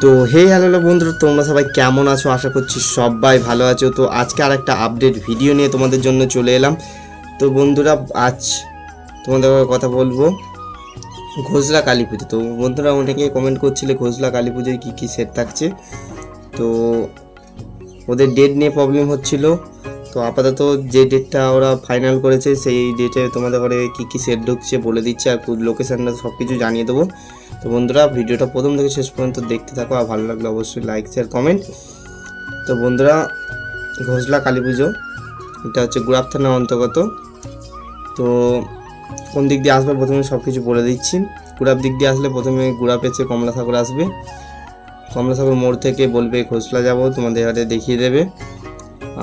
তো হে হ্যালো বন্ধুরা, তোমরা সবাই কেমন আছো? আশা করছি সবাই ভালো আছো। তো আজকে আর একটা আপডেট ভিডিও নিয়ে তোমাদের জন্য চলে এলাম। তো বন্ধুরা, আজ তোমাদের কথা বলবো ঘোষলা কালী পুজো। তো বন্ধুরা অনেকে কমেন্ট করছিলে ঘোষলা কালী পুজোয় কী কী সেট থাকছে। তো ওদের ডেট নিয়ে প্রবলেম হচ্ছিল। তো আপাতত যে ডেটটা ওরা ফাইনাল করেছে সেই ডেটে তোমাদের ঘরে কী কী সেট ঢুকছে বলে দিচ্ছে, আর লোকেশানটা সব কিছু জানিয়ে দেবো। তো বন্ধুরা ভিডিওটা প্রথম থেকে শেষ পর্যন্ত দেখতে থাকো, আর ভালো লাগলে অবশ্যই লাইক শেয়ার কমেন্ট। তো বন্ধুরা, ঘোষলা কালী পুজো এটা হচ্ছে গুড়াপ থানার অন্তর্গত। তো কোন দিক দিয়ে আসবে প্রথমে সব কিছু বলে দিচ্ছি। গুড়াপ দিক দিয়ে আসলে প্রথমে গুড়াপ এসে কমলাসাগর আসবে। কমলাসাগর মোড় থেকে বলবে ঘোষলা যাব, তোমাদের হাতে দেখিয়ে দেবে।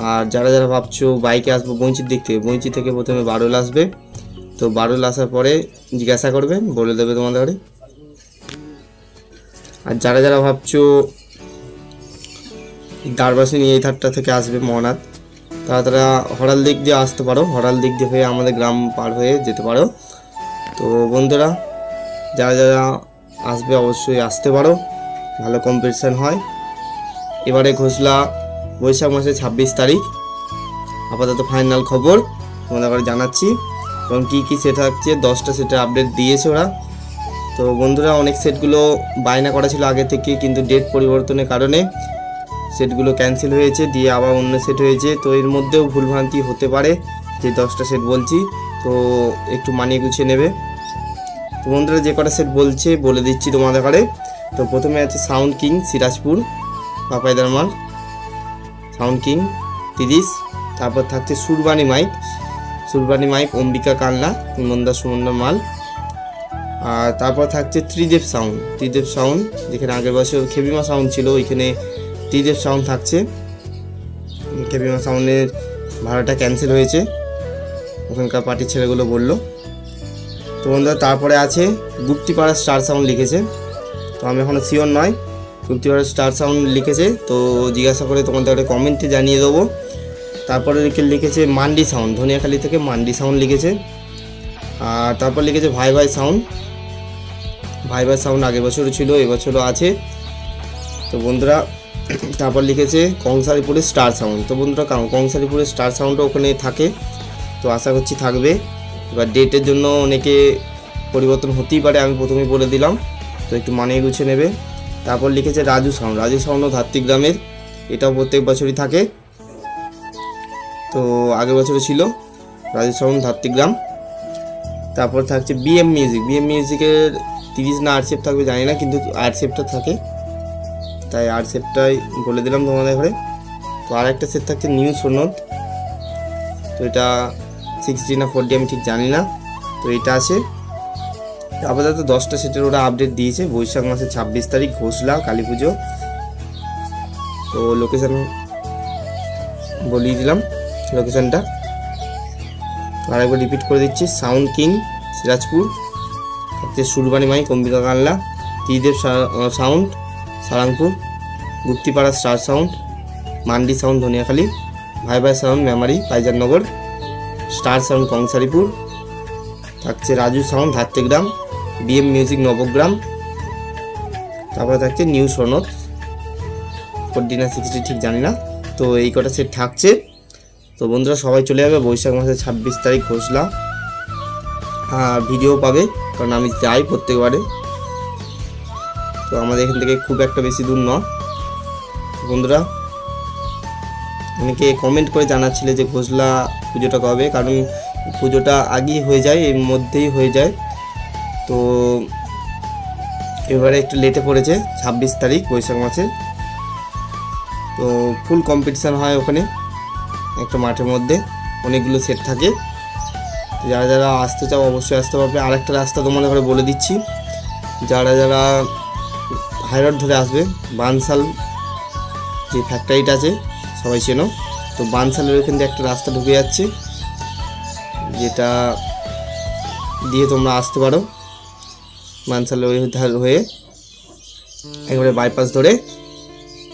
আর যারা যারা ভাবছো বাইকে আসবো বঞ্চির দিক থেকে, বঞ্চি থেকে প্রথমে বারুল আসবে। তো বারুল আসার পরে জিজ্ঞাসা করবে, বলে দেবে তোমাদের ঘরে। আর যারা যারা ভাবছো দারবাসিনী এই ধারটা থেকে আসবে মহানাথ, তারা হরাল দিক দিয়ে আসতে পারো। হরাল দিক দিয়ে হয়ে আমাদের গ্রাম পার হয়ে যেতে পারো। তো বন্ধুরা, যারা যারা আসবে অবশ্যই আসতে পারো, ভালো কম্পিটিশান হয়। এবারে ঘোষলা বৈশাখ মাসে 26 তারিখ, আপাতত ফাইনাল খবর তোমাদের ঘরে জানাচ্ছি। এবং কী কী সেট থাকছে 10টা সেটের আপডেট দিয়েছে ওরা। তো বন্ধুরা, অনেক সেটগুলো বায়না করা ছিল আগে থেকে, কিন্তু ডেট পরিবর্তনের কারণে সেটগুলো ক্যান্সেল হয়েছে, দিয়ে আবার অন্য সেট হয়েছে। তো এর মধ্যেও ভুলভ্রান্তি হতে পারে, যে 10টা সেট বলছি, তো একটু মানিয়ে গুছিয়ে নেবে। তো বন্ধুরা, যে কটা সেট বলছে বলে দিচ্ছি তোমাদের ঘরে। তো প্রথমে আছে সাউন্ড কিং সিরাজপুর পাপাইদার মাল, সাউন্ড কিং 30। তারপর থাকছে সুরবানি মাইক অম্বিকা কান্না হিমন্দা সুমন্দার মাল। আর তারপর থাকছে ত্রিদেব সাউন্ড, যেখানে আগের বছর খেবিমা সাউন্ড ছিল, ওইখানে ত্রিদেব সাউন্ড থাকছে। খেবিমা সাউন্ডের ভাড়াটা ক্যান্সেল হয়েছে, ওখানকার পার্টির ছেলেগুলো বললো। তো বন্ধুরা, তারপরে আছে গুপ্তিপাড়া স্টার সাউন্ড লিখেছে, তো আমি এখনও শিওর নয়। গুপ্তিপাড়া স্টার সাউন্ড লিখেছে, তো জিজ্ঞাসা করে তোমাদের একটা কমেন্টে জানিয়ে দেবো। তারপরে লিখেছে মান্ডি সাউন্ড, ধনিয়াখালী থেকে মান্ডি সাউন্ড লিখেছে। আর তারপর লিখেছে ভাই সাউন্ড আগের বছরও ছিল, এবছরও আছে। তো বন্ধুরা, তারপর লিখেছে কংসারিপুরের স্টার সাউন্ড। তো বন্ধুরা, কংসারিপুরের স্টার সাউন্ডও ওখানে থাকে, তো আশা করছি থাকবে। এবার ডেটের জন্য অনেকে পরিবর্তন হতেই পারে, আমি প্রথমেই বলে দিলাম, তো একটু মানিয়ে গুছিয়ে নেবে। তারপর লিখেছে রাজু সাউন্ডও ধাত্রীগ্রামের, এটাও প্রত্যেক বছরই থাকে, তো আগের বছরও ছিল রাজু সাউন্ড ধাত্রীগ্রাম। তারপর থাকছে বিএম মিউজিকের 30 না আর্টসেপ থাকবে জানি না, কিন্তু আর্টসেপটা থাকে, তাই আর্টসেপটাই বলে দিলাম তোমাদের ঘরে। তো আর একটা সেট থাকছে নিউ সনদ, তো এটা 60 না 40 আমি ঠিক জানি না, তো এটা আছে। আপাতত 10টা সেটের ওরা আপডেট দিয়েছে। বৈশাখ মাসে 26 তারিখ ঘোষলা কালী পুজো। তো লোকেশান বলিয়ে দিলাম, লোকেশানটা আরেকবার রিপিট করে দিচ্ছি। সাউন্ড কিং সিরাজপুর, হচ্ছে সুরবানি মাইক অম্বিকা কান্লা, Tridev sound Sarangpur, Guptipara star sound, Mandi sound Dhaniakhali, ভাই sound Memari Paijarnagar, star sound Kansaripur, থাকছে Raju sound Dhatrigram, BM music Nabagram. তারপরে থাকছে নিউ সনদ 40 না 60 ঠিক জানি না। তো এই কটা সেট থাকছে। তো বন্ধুরা, সবাই চলে যাবে বৈশাখ মাসে 26 তারিখ ঘোষলা। আর ভিডিও পাবে, কারণ আমি যাই প্রত্যেকবারে, তো আমাদের এখান থেকে খুব একটা বেশি দূর নয়। বন্ধুরা, অনেকে কমেন্ট করে জানাচ্ছিলে যে ঘোষলা পুজোটা কবে, কারণ পুজোটা আগেই হয়ে যায়, এর মধ্যেই হয়ে যায়। তো এবারে একটু লেটে পড়েছে 26 তারিখ বৈশাখ মাসে। তো ফুল কম্পিটিশান হয় ওখানে, একটা মাঠের মধ্যে অনেকগুলো সেট থাকে। যারা যারা আসতে চাও অবশ্যই আসতে পারবে। আর একটা রাস্তা তোমাদের ঘরে বলে দিচ্ছি, যারা যারা হাইরোড ধরে আসবে, বানসাল যে ফ্যাক্টরিটা আছে সবাই চেনো, তো বানসালের ওইখান দিয়ে একটা রাস্তা ঢুকে যাচ্ছে, যেটা দিয়ে তোমরা আসতে পারো। বানসালের ওই ধার হয়ে একেবারে বাইপাস ধরে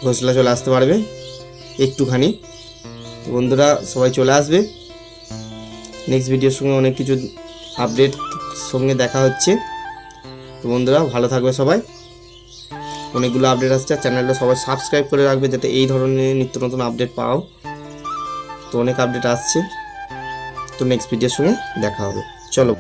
ঘোষলা চলে আসতে পারবে একটুখানি। বন্ধুরা, সবাই চলে আসবে। নেক্সট ভিডিওর সঙ্গে অনেক কিছু আপডেট সঙ্গে দেখা হচ্ছে। তো বন্ধুরা, ভালো থাকবে সবাই। অনেকগুলো আপডেট আসছে। আর চ্যানেলটা সবাই সাবস্ক্রাইব করে রাখবে যাতে এই ধরনের নিত্য নতুন আপডেট পাও। তো অনেক আপডেট আসছে। তো নেক্সট ভিডিওর সঙ্গে দেখা হবে। চলো।